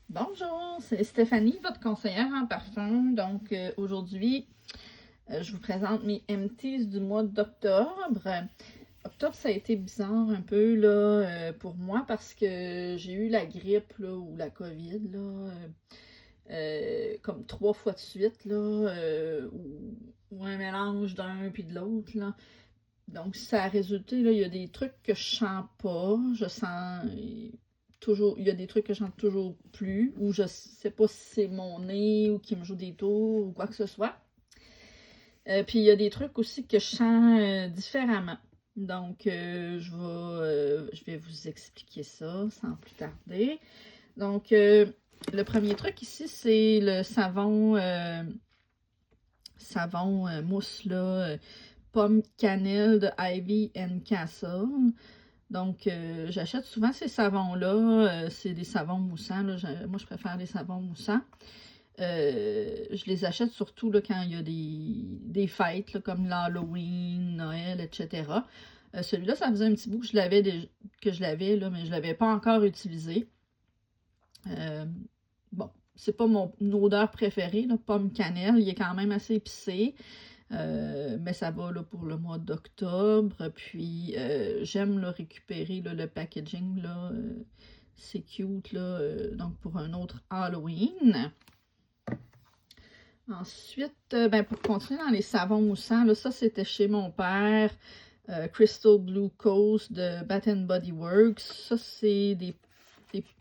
Bonjour, c'est Stéphanie, votre conseillère en parfum. Donc aujourd'hui, je vous présente mes empties du mois d'octobre. Octobre, ça a été bizarre un peu là pour moi parce que j'ai eu la grippe là, ou la COVID là, comme 3 fois de suite là, ou un mélange d'un puis de l'autre là. Donc ça a résulté là, il y a des trucs que je sens pas, je sens toujours, il y a des trucs que je sens toujours plus, ou je sais pas si c'est mon nez ou qui me joue des tours ou quoi que ce soit. Puis il y a des trucs aussi que je sens différemment. Donc je vais vous expliquer ça sans plus tarder. Donc le premier truc ici, c'est le savon mousse là, pomme cannelle de Ivy and Castle. Donc, j'achète souvent ces savons-là. C'est des savons moussants. Là. Moi, je préfère les savons moussants. Je les achète surtout là, quand il y a des fêtes, là, comme l'Halloween, Noël, etc. Celui-là, ça faisait un petit bout que je l'avais, là, mais je ne l'avais pas encore utilisé. Bon, c'est pas mon odeur préférée, là, pomme cannelle. Il est quand même assez épicé. Mais ça va là, pour le mois d'octobre. Puis j'aime récupérer là, le packaging. Là, c'est cute. Là, donc pour un autre Halloween. Ensuite, ben, pour continuer dans les savons moussants, là, ça c'était chez mon père. Crystal Blue Coast de Bath Body Works. Ça, c'est des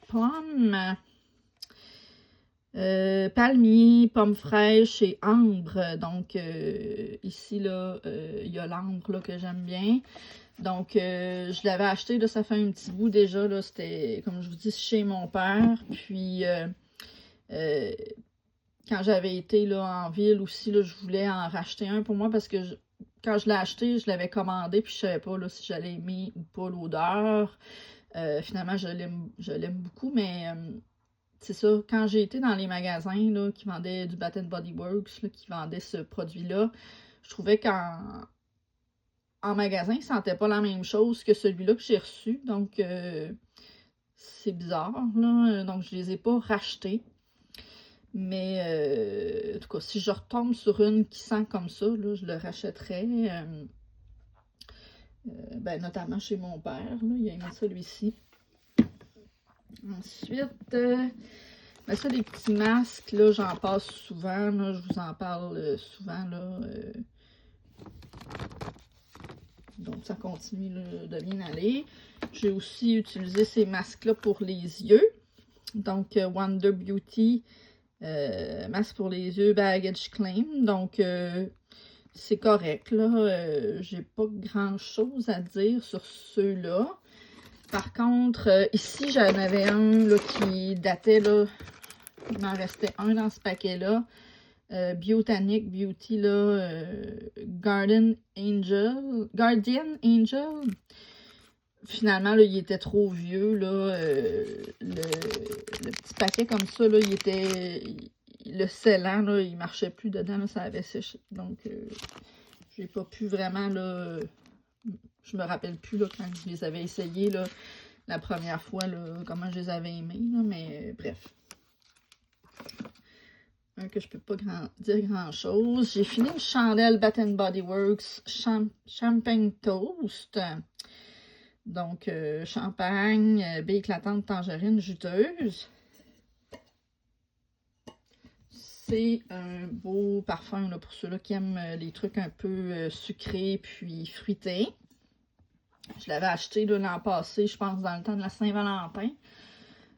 pommes. Palmier, pommes fraîches et ambre. Donc, ici, là, il y a l'ambre que j'aime bien. Donc, je l'avais acheté, là, ça fait un petit bout déjà. Là, c'était, comme je vous dis, chez mon père. Puis, euh, quand j'avais été là, en ville aussi, là, je voulais en racheter un pour moi parce que quand je l'ai acheté, je l'avais commandé. Puis, je savais pas là, si j'allais aimer ou pas l'odeur. Finalement, je l'aime beaucoup, mais c'est ça, quand j'ai été dans les magasins là, qui vendaient du Bath Body Works, là, qui vendaient ce produit-là, je trouvais qu'en magasin, il ne sentait pas la même chose que celui-là que j'ai reçu. Donc, c'est bizarre, là. Donc, je ne les ai pas rachetés. Mais, en tout cas, si je retombe sur une qui sent comme ça, là, je le rachèterais. Ben, notamment chez mon père, là, il a aimé celui-ci. Ensuite, ben ça, les petits masques, là, j'en passe souvent, là, je vous en parle souvent, là. Donc, ça continue là, de bien aller. J'ai aussi utilisé ces masques-là pour les yeux. Donc, Wonder Beauty, masque pour les yeux, Baggage Claim. Donc, c'est correct, là. J'ai pas grand-chose à dire sur ceux-là. Par contre, ici, j'en avais un là, qui datait, là. Il m'en restait un dans ce paquet-là. Botanic Beauty, là, Guardian Angel. Finalement, là, il était trop vieux, là. Le petit paquet comme ça, là, il était. Le scellant, là, il marchait plus dedans, là, ça avait séché. Donc, j'ai pas pu vraiment, là. Je me rappelle plus, là, quand je les avais essayés, là, la première fois, là, comment je les avais aimés, là, mais bref. Que je peux pas dire grand chose. J'ai fini une chandelle Bath Body Works Champagne Toast. Donc, champagne, baie éclatante, tangerine juteuse. C'est un beau parfum là, pour ceux-là qui aiment les trucs un peu sucrés puis fruités. Je l'avais acheté l'an passé, je pense, dans le temps de la Saint-Valentin.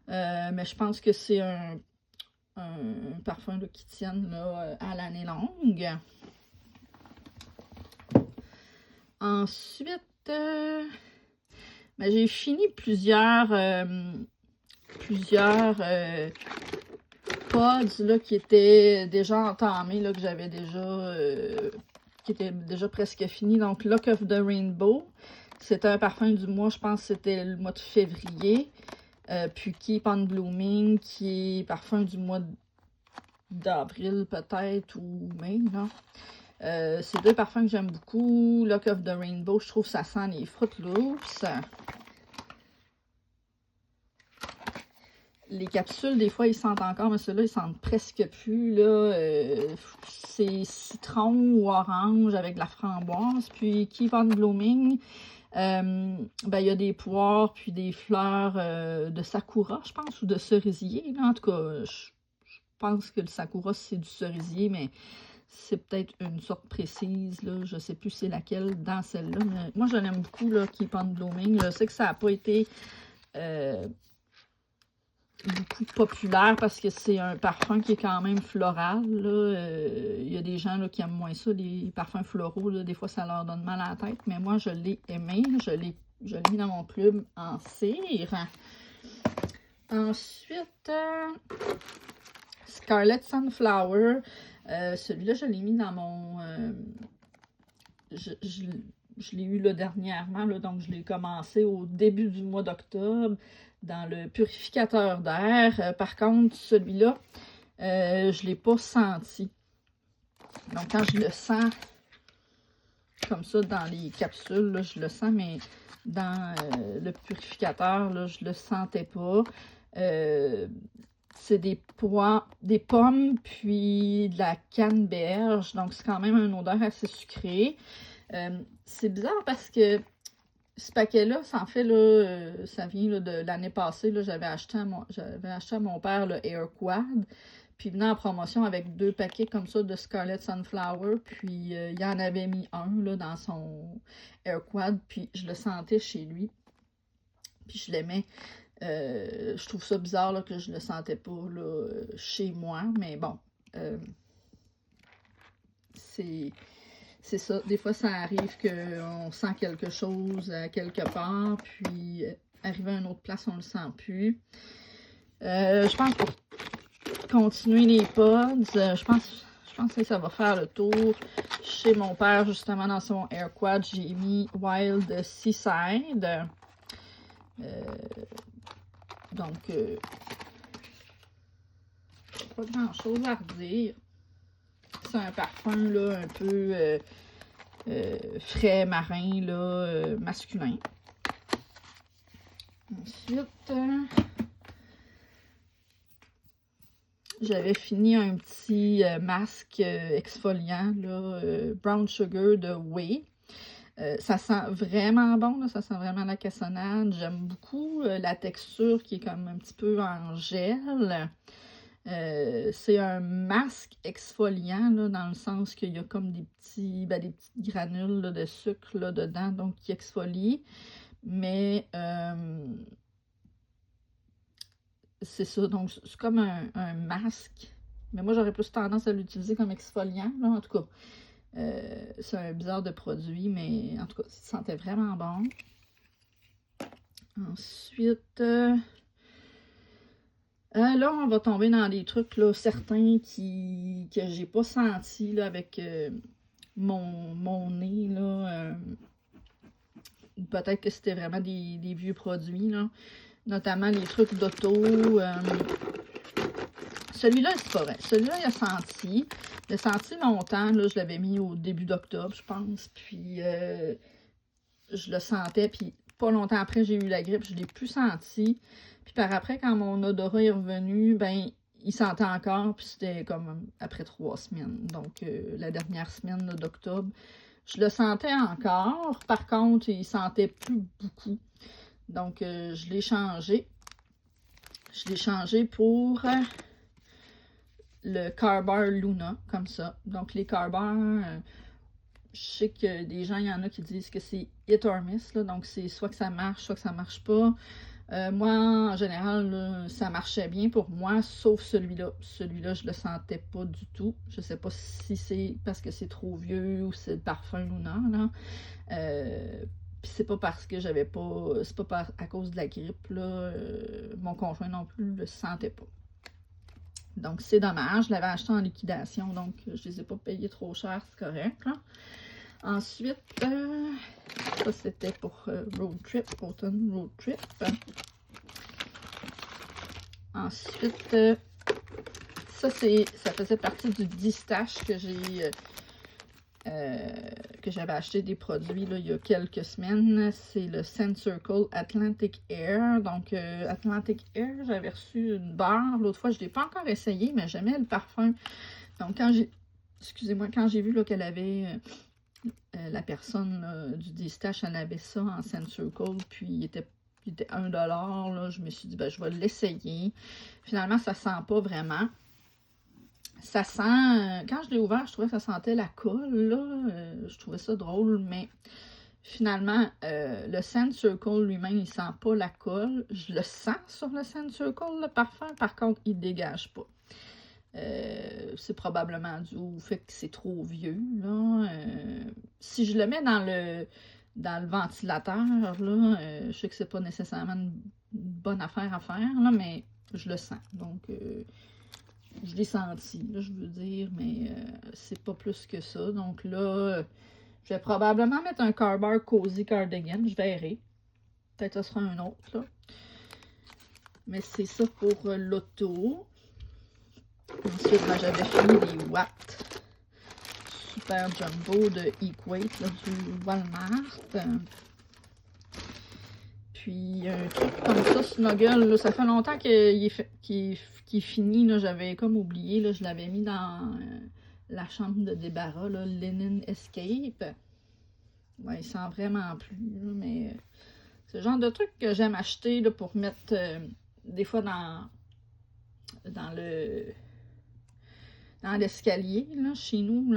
Mais je pense que c'est un parfum là, qui tienne là, à l'année longue. Ensuite, ben, j'ai fini plusieurs pods là, qui étaient déjà entamés, là, que j'avais déjà, qui étaient déjà presque finis. Donc, Look of the Rainbow, c'était un parfum du mois, je pense que c'était le mois de février. Puis Keep on Blooming, qui est parfum du mois d'avril peut-être, ou mai, là. C'est deux parfums que j'aime beaucoup. Look of the Rainbow, je trouve que ça sent les Fruit Loops. les capsules, des fois, ils sentent encore, mais ceux-là, ils sentent presque plus, là. C'est citron ou orange avec de la framboise. Puis Keep on Blooming, ben, il y a des poires, puis des fleurs de sakura, je pense, ou de cerisier. Là. En tout cas, je pense que le sakura, c'est du cerisier, mais c'est peut-être une sorte précise, là. Je sais plus c'est laquelle dans celle-là. Mais moi, je l'aime beaucoup, là, Keep on Blooming. Je sais que ça n'a pas été beaucoup populaire parce que c'est un parfum qui est quand même floral. Il y a des gens là, qui aiment moins ça, les parfums floraux. Là, des fois, ça leur donne mal à la tête. Mais moi, je l'ai aimé. Je l'ai mis dans mon club en cire. Ensuite, Scarlet Sunflower. Celui-là, je l'ai mis dans mon... je l'ai eu là, dernièrement, là, donc je l'ai commencé au début du mois d'octobre dans le purificateur d'air. Par contre, celui-là, je ne l'ai pas senti. Donc, quand je le sens comme ça dans les capsules, là, je le sens, mais dans le purificateur, là, je ne le sentais pas. C'est des pommes, puis de la canneberge. Donc, c'est quand même une odeur assez sucrée. C'est bizarre parce que ce paquet-là, ça en fait, là, ça vient là, de l'année passée. J'avais acheté à mon père le Air Quad. Puis il venait en promotion avec 2 paquets comme ça de Scarlet Sunflower. Puis il en avait mis un là, dans son Air Quad. Puis je le sentais chez lui. Puis je l'aimais. Je trouve ça bizarre là, que je le sentais pas là, chez moi. Mais bon, c'est ça. Des fois, ça arrive qu'on sent quelque chose à quelque part, puis arrivé à une autre place, on le sent plus. Je pense pour continuer les pods, je pense que ça va faire le tour. Chez mon père, justement, dans son Air Quad, j'ai mis Wild Seaside. Donc, pas grand chose à redire. C'est un parfum là, un peu frais, marin, là, masculin. Ensuite, j'avais fini un petit masque exfoliant, là, Brown Sugar de Way. Ça sent vraiment bon, là, ça sent vraiment la cassonade. J'aime beaucoup la texture qui est comme un petit peu en gel. C'est un masque exfoliant, là, dans le sens qu'il y a comme des petites granules là, de sucre là, dedans, donc qui exfolie. Mais c'est ça, donc c'est comme un masque. Mais moi, j'aurais plus tendance à l'utiliser comme exfoliant, là, en tout cas. C'est un bizarre de produit, mais en tout cas, ça sentait vraiment bon. Ensuite, là, on va tomber dans des trucs, là, certains que j'ai pas senti, là, avec mon nez, là. Peut-être que c'était vraiment des vieux produits, là. Notamment les trucs d'auto. Celui-là, c'est pas vrai. Celui-là, il a senti. Il a senti longtemps. Là, je l'avais mis au début d'octobre, je pense. Puis, je le sentais. Puis, pas longtemps après, j'ai eu la grippe. Je l'ai plus senti. Puis, par après, quand mon odorat est revenu, ben, il sentait encore. Puis, c'était comme après 3 semaines. Donc, la dernière semaine d'octobre, je le sentais encore. Par contre, il sentait plus beaucoup. Donc, je l'ai changé. Je l'ai changé pour le Carbar Luna, comme ça. Donc, les Carbar, je sais que des gens, il y en a qui disent que c'est hit or miss. Là, donc, c'est soit que ça marche, soit que ça marche pas. Moi, en général, là, ça marchait bien pour moi, sauf celui-là. Celui-là, je le sentais pas du tout. Je sais pas si c'est parce que c'est trop vieux ou c'est le parfum Luna, là. Puis c'est pas parce que j'avais pas... C'est pas à cause de la grippe, là. Mon conjoint non plus le sentait pas. Donc, c'est dommage. Je l'avais acheté en liquidation, donc je les ai pas payés trop cher, c'est correct, là. Ensuite, ça c'était pour Road Trip, Autumn Road Trip. Ensuite, ça faisait partie du distache que que j'avais acheté des produits là, il y a quelques semaines. C'est le Scent Circle Atlantic Air. Donc, Atlantic Air, j'avais reçu une barre. L'autre fois, je ne l'ai pas encore essayé, mais j'aimais le parfum. Donc, quand j'ai... Excusez-moi, quand j'ai vu qu'elle avait... la personne du Distache, elle avait ça en Scent Circle, puis il était 1$, là, je me suis dit, ben, je vais l'essayer. Finalement, ça sent pas vraiment. Ça sent, quand je l'ai ouvert, je trouvais que ça sentait la colle, là. Je trouvais ça drôle, mais finalement, le Scent Circle lui-même, il sent pas la colle. Je le sens sur le Scent Circle, le parfum, par contre, il dégage pas. C'est probablement dû au fait que c'est trop vieux, là. Si je le mets dans le ventilateur, là, je sais que c'est pas nécessairement une bonne affaire à faire, là, mais je le sens. Donc, je l'ai senti, là, je veux dire, mais c'est pas plus que ça. Donc là, je vais probablement mettre un Carbar Cozy Cardigan, je verrai. Peut-être que ce sera un autre, là. Mais c'est ça pour l'auto. Ensuite, ben, j'avais fini les watts Super Jumbo de Equate, là, du Walmart. Puis, un truc comme ça, Snuggle, là, ça fait longtemps qu'il est fini. J'avais comme oublié, là, je l'avais mis dans la chambre de débarras, là, Linen Escape. Ouais, il sent vraiment plus, là, mais c'est le genre de truc que j'aime acheter là, pour mettre des fois dans l'escalier, là, chez nous,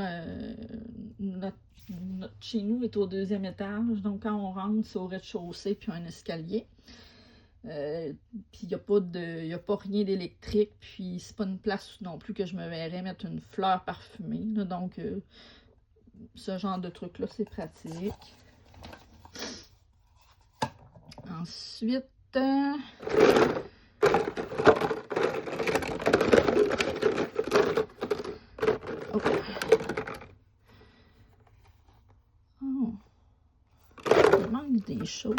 notre chez nous est au 2e étage, donc quand on rentre, c'est au rez-de-chaussée, puis un escalier. Puis il n'y a pas rien d'électrique, puis c'est pas une place non plus que je me verrais mettre une fleur parfumée, là, donc ce genre de truc-là, c'est pratique. Ensuite, il manque des choses.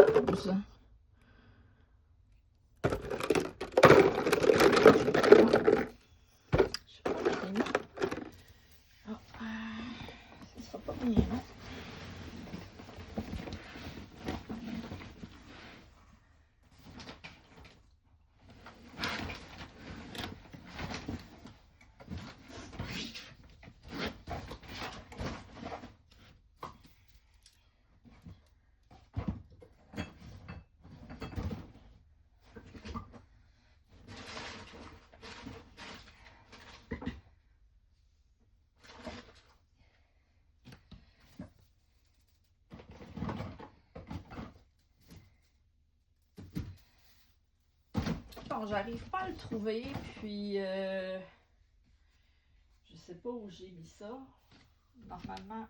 Bon, j'arrive pas à le trouver, puis je sais pas où j'ai mis ça. Normalement,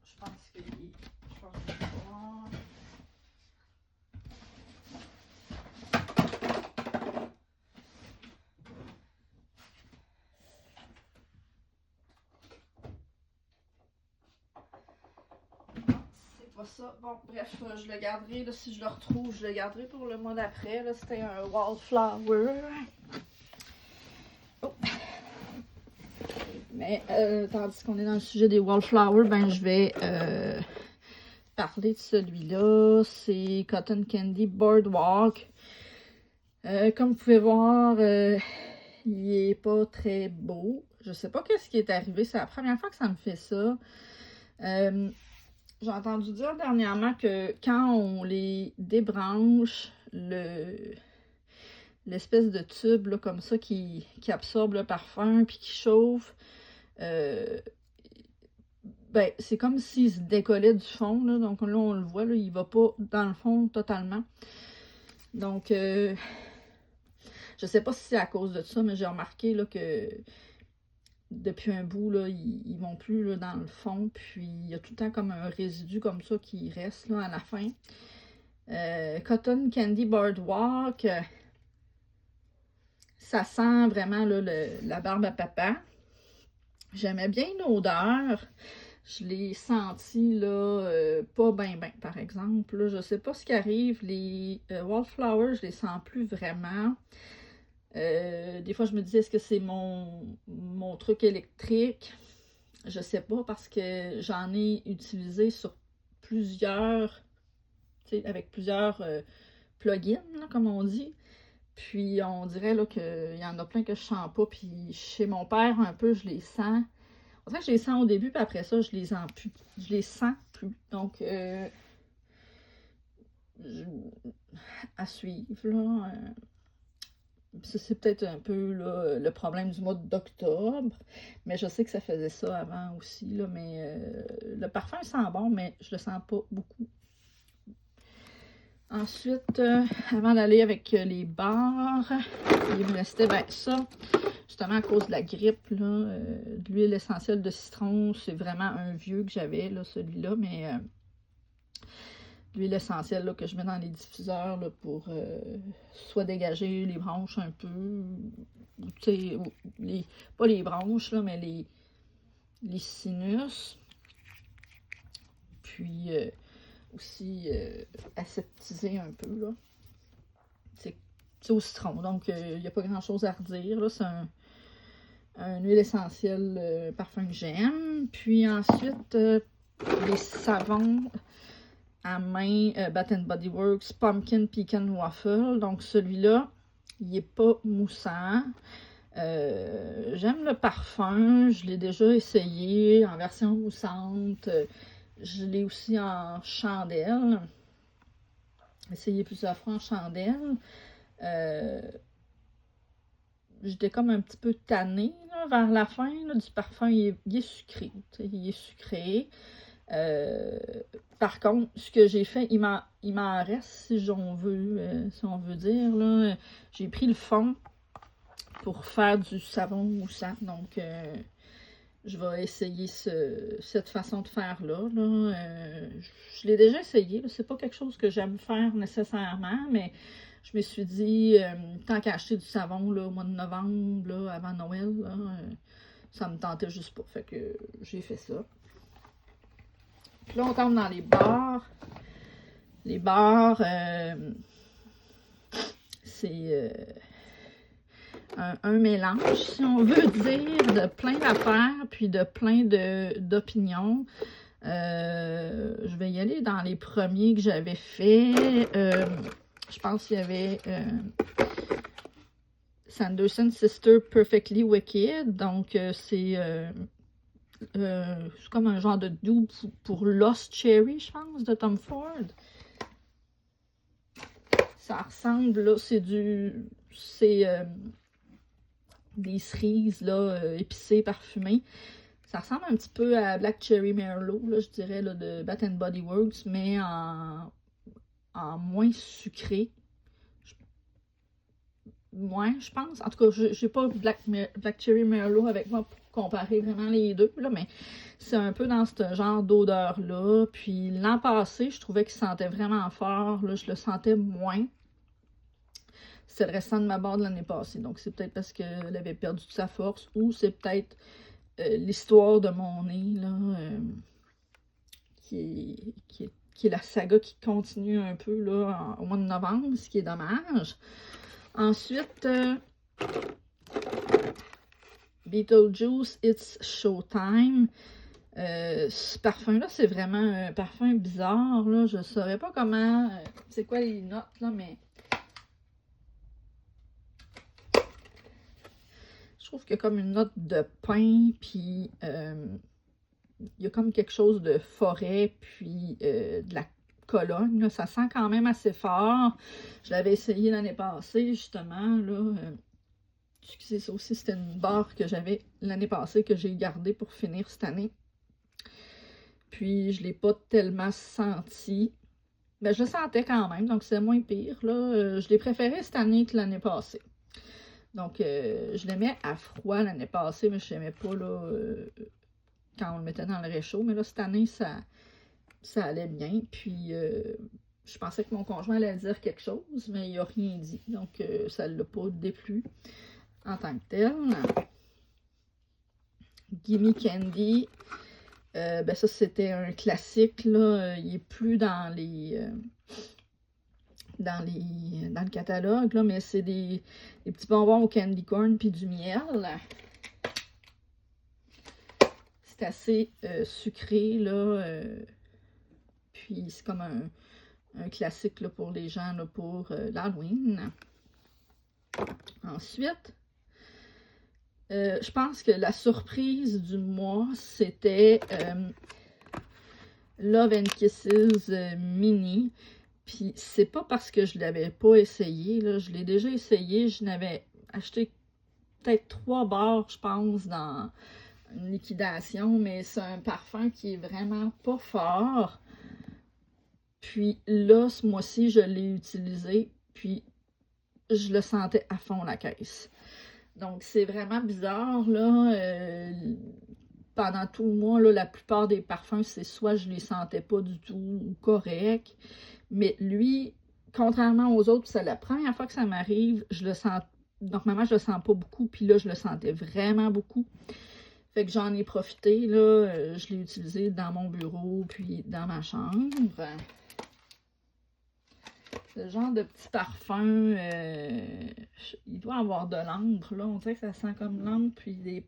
je pense qu'il est. Je pense que c'est bon. C'est pas ça. Bon, bref, je le garderai. Là, si je le retrouve, je le garderai pour le mois d'après. C'était un Wallflower. Oh. Mais tandis qu'on est dans le sujet des Wallflowers, ben je vais parler de celui-là. C'est Cotton Candy Boardwalk. Comme vous pouvez voir, il est pas très beau. Je sais pas qu'est-ce qui est arrivé. C'est la première fois que ça me fait ça. J'ai entendu dire dernièrement que quand on les débranche, l'espèce de tube là, comme ça qui absorbe le parfum puis qui chauffe, ben, c'est comme s'il se décollait du fond, là. Donc là, on le voit, là, il va pas dans le fond totalement. Donc, je sais pas si c'est à cause de ça, mais j'ai remarqué là, que depuis un bout, là, ils vont plus là, dans le fond. Puis, il y a tout le temps comme un résidu comme ça qui reste là, à la fin. Cotton Candy Boardwalk, ça sent vraiment là, la barbe à papa. J'aimais bien l'odeur. Je l'ai senti là, pas bien, par exemple. Là, je sais pas ce qui arrive. Les Wallflowers, je les sens plus vraiment. Des fois, je me disais, est-ce que c'est mon truc électrique? Je sais pas parce que j'en ai utilisé sur plusieurs, tu sais, avec plusieurs plugins, là, comme on dit. Puis on dirait là qu'il y en a plein que je sens pas. Puis chez mon père, un peu, je les sens. En fait, je les sens au début, puis après ça, je les sens plus. Je les sens plus. Donc, à suivre, là. Ça, c'est peut-être un peu là, le problème du mois d'octobre. Mais je sais que ça faisait ça avant aussi, là. Mais le parfum sent bon, mais je le sens pas beaucoup. Ensuite, avant d'aller avec les barres, il me restait ça. Justement à cause de la grippe, là, de l'huile essentielle de citron, c'est vraiment un vieux que j'avais, là, celui-là, mais l'huile essentielle là, que je mets dans les diffuseurs là, pour soit dégager les branches un peu, tu sais, pas les branches, là, mais les sinus, puis aussi aseptiser un peu, là. C'est au citron, donc il n'y a pas grand-chose à redire, là, c'est un huile essentielle parfum que j'aime. Puis ensuite, les savons à main Bath Body Works Pumpkin Pecan Waffle. Donc celui-là, il n'est pas moussant. J'aime le parfum, je l'ai déjà essayé en version moussante. Je l'ai aussi en chandelle. Essayé plusieurs fois en chandelle. J'étais comme un petit peu tannée là, vers la fin là, du parfum. Il est sucré. Il est sucré. Par contre, ce que j'ai fait, il m'en reste, si on veut dire. Là, j'ai pris le fond pour faire du savon moussant. Donc, je vais essayer cette façon de faire-là. Je l'ai déjà essayé. C'est pas quelque chose que j'aime faire nécessairement, mais je me suis dit, tant qu'à acheter du savon là, au mois de novembre, là, avant Noël, là, ça me tentait juste pas. Fait que j'ai fait ça. Puis là, on tombe dans les bars. Les bars, c'est un mélange, si on veut dire, de plein d'affaires, puis de plein d'opinions. Je vais y aller dans les premiers que j'avais fait. Je pense qu'il y avait Sanderson Sister Perfectly Wicked. Donc, c'est comme un genre de double pour Lost Cherry, je pense, de Tom Ford. Ça ressemble, là, c'est des cerises, là, épicées, parfumées. Ça ressemble un petit peu à Black Cherry Merlot, là, je dirais, là, de Bath Body Works, mais en moins sucré. Moins, je pense. En tout cas, je n'ai pas Black Cherry Merlot avec moi pour comparer vraiment les deux, là, mais c'est un peu dans ce genre d'odeur-là. Puis l'an passé, je trouvais qu'il sentait vraiment fort. Là, je le sentais moins. C'est le restant de ma barre de l'année passée. Donc, c'est peut-être parce qu'elle avait perdu de sa force ou c'est peut-être l'histoire de mon nez, là, qui est la saga qui continue un peu là, au mois de novembre, ce qui est dommage. Ensuite, Beetlejuice, It's Showtime. Ce parfum-là, c'est vraiment un parfum bizarre. Là. Je ne saurais pas comment... c'est quoi les notes, là, mais... Je trouve qu'il y a comme une note de pin, puis il y a comme quelque chose de forêt, puis de la Cologne. Là. Ça sent quand même assez fort. Je l'avais essayé l'année passée, justement. Là, excusez, ça aussi, c'était une barre que j'avais l'année passée, que j'ai gardée pour finir cette année. Puis, je ne l'ai pas tellement senti. Mais je le sentais quand même, donc c'est moins pire. Là. Je l'ai préféré cette année que l'année passée. Donc, je l'aimais à froid l'année passée, mais je l'aimais pas là, quand on le mettait dans le réchaud. Mais là, cette année, ça allait bien. Puis, je pensais que mon conjoint allait dire quelque chose, mais il n'a rien dit. Donc, ça ne l'a pas déplu en tant que tel. Gimme Candy. Ben ça, c'était un classique. Là. Il n'est plus dans le catalogue, là, mais c'est des petits bonbons au candy corn puis du miel. c'est assez sucré, là. Puis c'est comme un classique là, pour les gens là, pour l'Halloween. Ensuite, je pense que la surprise du mois, c'était Love and Kisses Mini. Puis c'est pas parce que je l'avais pas essayé, là, je l'ai déjà essayé, je n'avais acheté peut-être 3 barres, je pense, dans une liquidation, mais c'est un parfum qui est vraiment pas fort. Puis là, ce mois-ci, je l'ai utilisé, puis je le sentais à fond la caisse. Donc, c'est vraiment bizarre, là. Pendant tout le mois, là, la plupart des parfums, c'est soit je les sentais pas du tout ou correct. Mais lui, contrairement aux autres, c'est la première fois que ça m'arrive, je le sens. Normalement, je le sens pas beaucoup, puis là, je le sentais vraiment beaucoup. Fait que j'en ai profité, là. Je l'ai utilisé dans mon bureau, puis dans ma chambre. Ce genre de petit parfum, il doit avoir de l'ambre, là. On dirait que ça sent comme l'ambre, puis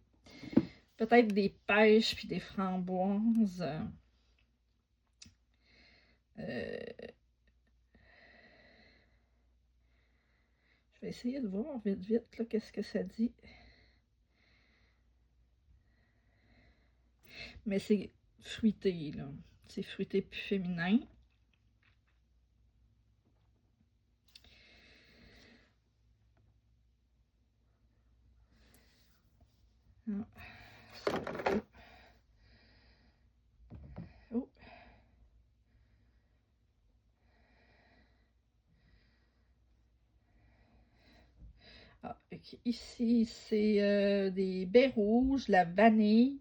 peut-être des pêches, puis des framboises. Je vais essayer de voir vite, vite, là, qu'est-ce que ça dit. Mais c'est fruité, là. C'est fruité puis féminin. Ah. Oh. Ah, okay. Ici, c'est des baies rouges, la vanille,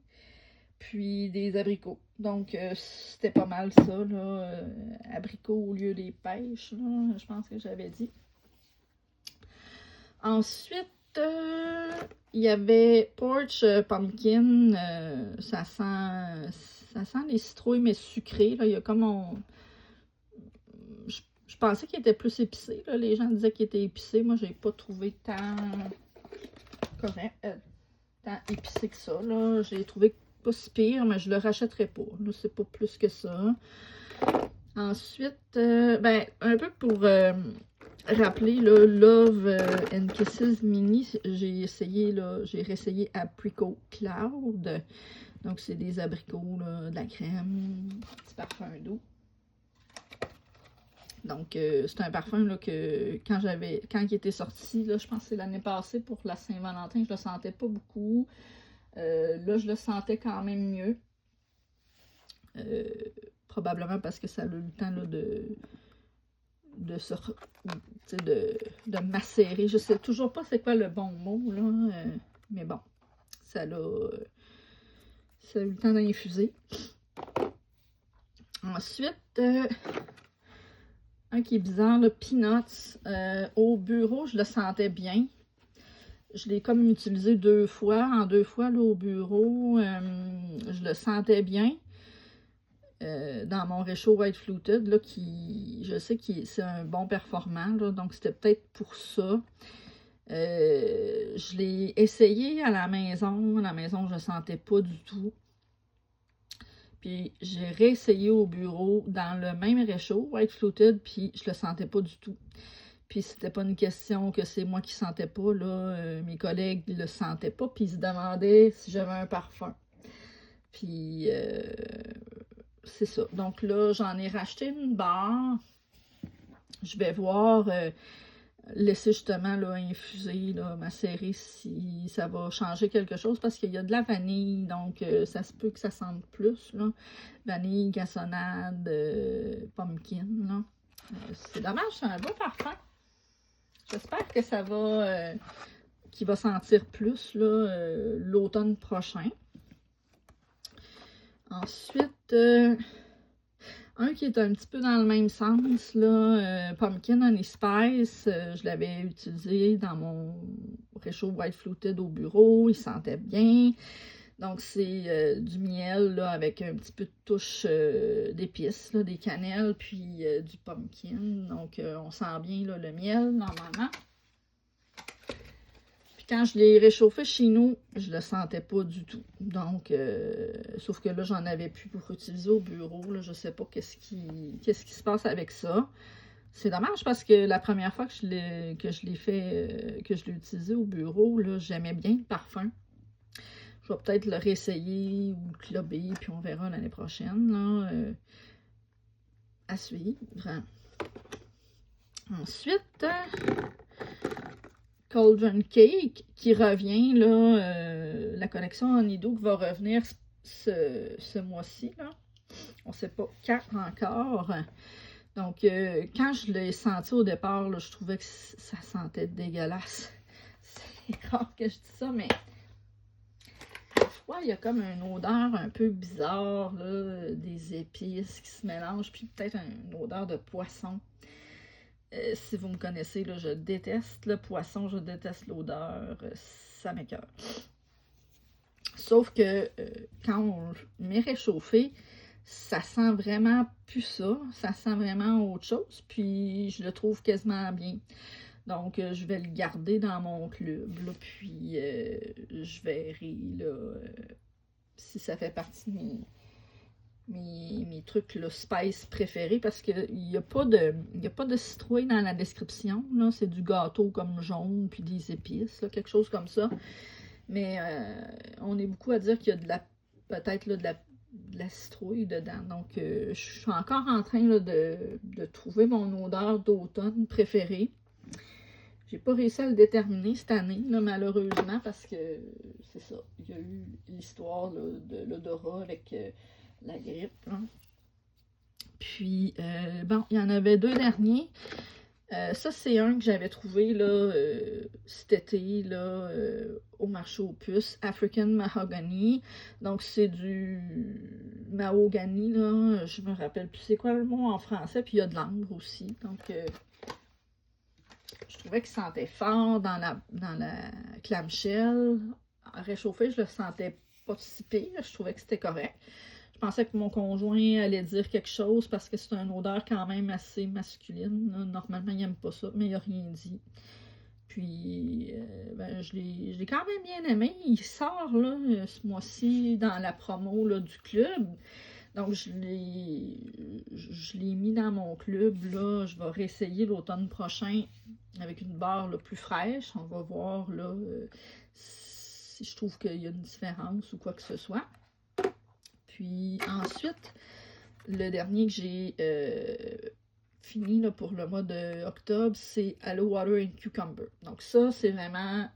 puis des abricots. Donc, c'était pas mal ça, là. Abricots au lieu des pêches, là, je pense que j'avais dit. Ensuite, il y avait Porch Pumpkin. Ça sent les citrouilles, mais sucré. Là. Il y a comme je pensais qu'il était plus épicé. Là. Les gens disaient qu'il était épicé. Moi, j'ai pas trouvé tant correct, tant épicé que ça. J'ai trouvé pas si pire, mais je le rachèterai pas. Là, c'est pas plus que ça. Ensuite, ben, un peu pour rappeler, là, Love and Kisses Mini, j'ai essayé, là, j'ai réessayé Apricot Cloud. Donc, c'est des abricots, là, de la crème, petit parfum doux. Donc, c'est un parfum là, que quand il était sorti, là, je pense que c'est l'année passée pour la Saint-Valentin, je le sentais pas beaucoup. Là, je le sentais quand même mieux. Probablement parce que ça a eu le temps là, de macérer. Je sais toujours pas c'est quoi le bon mot, là. Mais bon, ça a eu le temps d'infuser. Ensuite, un qui est bizarre, le Peanuts. Au bureau, je le sentais bien. Je l'ai comme utilisé 2 fois. En 2 fois, là, au bureau, je le sentais bien. Dans mon réchaud White Fluted, là, je sais que c'est un bon performant, là, donc c'était peut-être pour ça. Je l'ai essayé à la maison. À la maison, je ne le sentais pas du tout. Puis j'ai réessayé au bureau dans le même réchaud, White Fluted, puis je le sentais pas du tout. Puis c'était pas une question que c'est moi qui sentais pas, là. Mes collègues le sentaient pas, puis ils se demandaient si j'avais un parfum. Puis c'est ça. Donc là, j'en ai racheté une barre. Je vais voir, laisser justement là, infuser, là, macérer si ça va changer quelque chose parce qu'il y a de la vanille, donc ça se peut que ça sente plus. Là. Vanille, cassonade, pumpkin. Là. C'est dommage, c'est un beau parfum. J'espère que ça va, qu'il va sentir plus l'automne prochain. Ensuite, un qui est un petit peu dans le même sens, là, Pumpkin Honey Spice, je l'avais utilisé dans mon réchaud White Fluted au bureau, il sentait bien. Donc, c'est du miel là, avec un petit peu de touche d'épices, des cannelles, puis du pumpkin. Donc, on sent bien là, le miel, normalement. Puis quand je l'ai réchauffé chez nous, je le sentais pas du tout. Donc, sauf que là, j'en avais plus pour utiliser au bureau. Là, je sais pas qu'est-ce qui se passe avec ça. C'est dommage parce que la première fois que je l'ai fait, que je l'ai utilisé au bureau, là, j'aimais bien le parfum. Je vais peut-être le réessayer ou le clubber, puis on verra l'année prochaine, là. À suivre. Ensuite, Cauldron Cake qui revient, là, la collection Honeydew qui va revenir ce mois-ci, là. On ne sait pas quand encore. Donc, quand je l'ai senti au départ, là, je trouvais que ça sentait dégueulasse. C'est rare que je dis ça, mais parfois, il y a comme une odeur un peu bizarre, là, des épices qui se mélangent, puis peut-être une odeur de poisson. Si vous me connaissez, là, je déteste le poisson, je déteste l'odeur, ça m'écoeure. Sauf que quand on met réchauffé, ça sent vraiment plus ça sent vraiment autre chose, puis je le trouve quasiment bien. Donc, je vais le garder dans mon club, là, puis je verrai là, si ça fait partie de mes trucs, là, spice préférés, parce qu'il n'y a pas de citrouille dans la description, là, c'est du gâteau comme jaune, puis des épices, là, quelque chose comme ça. Mais on est beaucoup à dire qu'il y a peut-être de la citrouille dedans. Donc, je suis encore en train là, de trouver mon odeur d'automne préférée. J'ai pas réussi à le déterminer cette année, là, malheureusement, parce que c'est ça. Il y a eu l'histoire de l'odorat avec la grippe. Hein. Puis, bon, il y en avait 2 derniers. Ça, c'est un que j'avais trouvé là, cet été là, au marché aux puces, African Mahogany. Donc, c'est du mahogany, là. Je me rappelle plus c'est quoi le mot en français. Puis, il y a de l'ambre aussi. Donc, je trouvais qu'il sentait fort dans la clamshell. Réchauffé, je le sentais pas si pire. Je trouvais que c'était correct. Je pensais que mon conjoint allait dire quelque chose parce que c'est une odeur quand même assez masculine. Là. Normalement, il n'aime pas ça, mais il n'a rien dit. Puis, ben, je l'ai quand même bien aimé. Il sort là, ce mois-ci dans la promo là, du club. Donc, je l'ai mis dans mon club. Là. Je vais réessayer l'automne prochain avec une barre là, plus fraîche. On va voir là, si je trouve qu'il y a une différence ou quoi que ce soit. Puis ensuite, le dernier que j'ai fini là, pour le mois d'octobre, c'est Aloe Water and Cucumber. Donc ça, c'est vraiment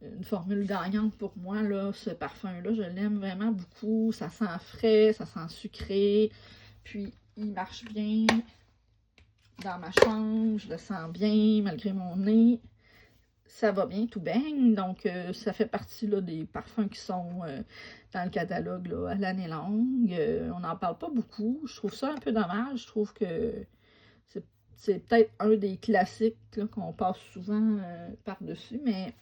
une formule gagnante pour moi, là, ce parfum-là. Je l'aime vraiment beaucoup. Ça sent frais, ça sent sucré. Puis, il marche bien dans ma chambre. Je le sens bien malgré mon nez. Ça va bien, tout baigne. Donc, ça fait partie là, des parfums qui sont dans le catalogue là, à l'année longue. On n'en parle pas beaucoup. Je trouve ça un peu dommage. Je trouve que c'est peut-être un des classiques qu'on passe souvent par-dessus, mais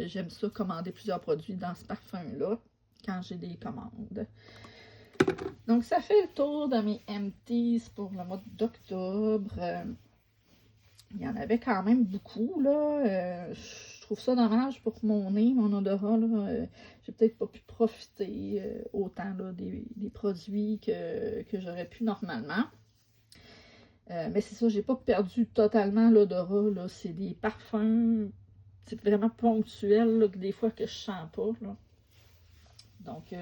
j'aime ça commander plusieurs produits dans ce parfum-là quand j'ai des commandes. Donc, ça fait le tour de mes empties pour le mois d'octobre. Il y en avait quand même beaucoup, là. Je trouve ça dommage pour mon nez, mon odorat, là. J'ai peut-être pas pu profiter autant là, des produits que j'aurais pu normalement. Mais c'est ça, j'ai pas perdu totalement l'odorat, là. C'est des parfums, c'est vraiment ponctuel, là, que des fois que je sens pas, là. Donc,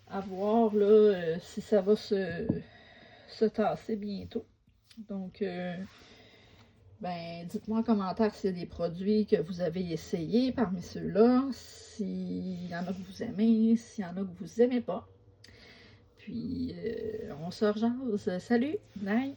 à voir, là, si ça va se tasser bientôt. Donc, ben, dites-moi en commentaire s'il y a des produits que vous avez essayés parmi ceux-là, s'il y en a que vous aimez, s'il y en a que vous aimez pas. Puis, on se rejase. Salut! Bye!